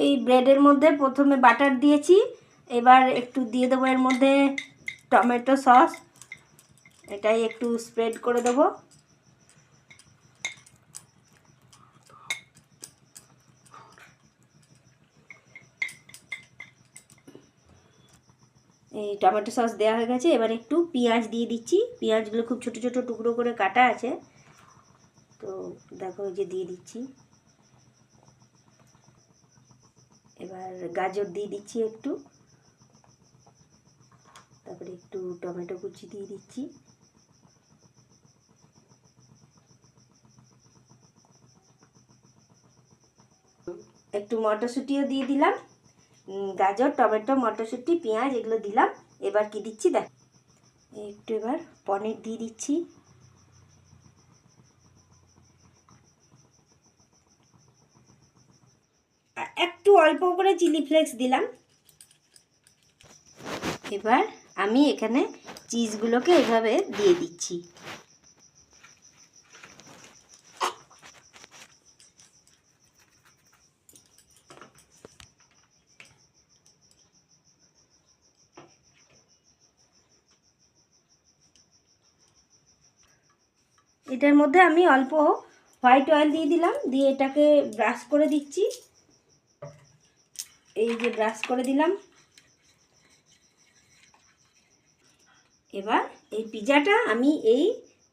এই ব্রেডের মধ্যে প্রথমে বাটার দিয়েছি, এবার একটু দিয়ে দেবো এর মধ্যে টমেটো সস, এটাই একটু স্প্রেড করে দেবো। এই টমেটো সস দেওয়া হয়ে গেছে, এবার একটু পেঁয়াজ দিয়ে দিচ্ছি। পেঁয়াজগুলো খুব ছোটো ছোটো টুকরো করে কাটা আছে, তো দেখো এই যে দিয়ে দিচ্ছি। এবার গাজর দিয়ে দিচ্ছি একটু, তারপরে একটু টমেটো কুচি দিয়ে দিচ্ছি। একটু মটরশুঁটিও দিয়ে দিলাম। গাজর, টমেটো, মটরশুঁটি, পেঁয়াজ এগুলো দিলাম। এবার কি দিচ্ছি দেখ, একটু এবার পনির দিয়ে দিচ্ছি। একটু অল্প করে চিলি ফ্লেক্স দিলাম। এবার আমি এখানে চিজগুলোকে এভাবে দিয়ে দিচ্ছি। এটার মধ্যে আমি অল্প হোয়াইট অয়েল দিয়ে দিলাম, দিয়ে এটাকে ব্রাশ করে দিচ্ছি। এই যে ব্রাশ করে দিলাম। এবার এই পিজাটা আমি এই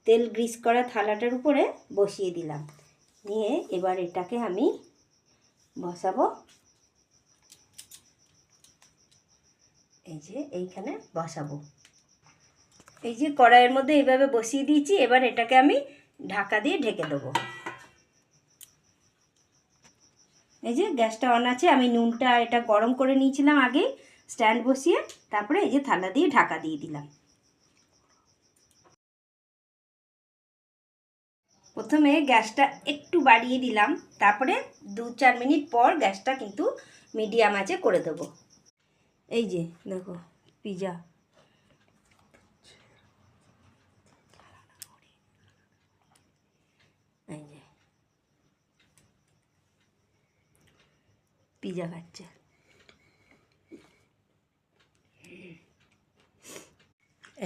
তেল গ্রিস করা থালাটার উপরে বসিয়ে দিলাম, নিয়ে এবার এটাকে আমি বসাবো। এই যে এইখানে বসাবো, এই যে কড়াইয়ের মধ্যে এইভাবে বসিয়ে দিয়েছি। এবার এটাকে আমি ঢাকা দিয়ে ঢেকে দেবো। এই যে গ্যাসটা অন আছে, আমি নুনটা এটা গরম করে নিয়েছিলাম আগে স্ট্যান্ড বসিয়ে, তারপরে এই যে থালা দিয়ে ঢাকা দিয়ে দিলাম। প্রথমে গ্যাসটা একটু বাড়িয়ে দিলাম, তারপরে 2-4 মিনিট পর গ্যাসটা কিন্তু মিডিয়াম আঁচে করে দেবো। এই যে দেখো পিজা, এই যে পিজা খাচ্ছে।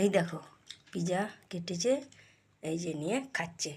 এই দেখো পিজা কেটেছে, এই যে নিয়ে খাচ্ছে।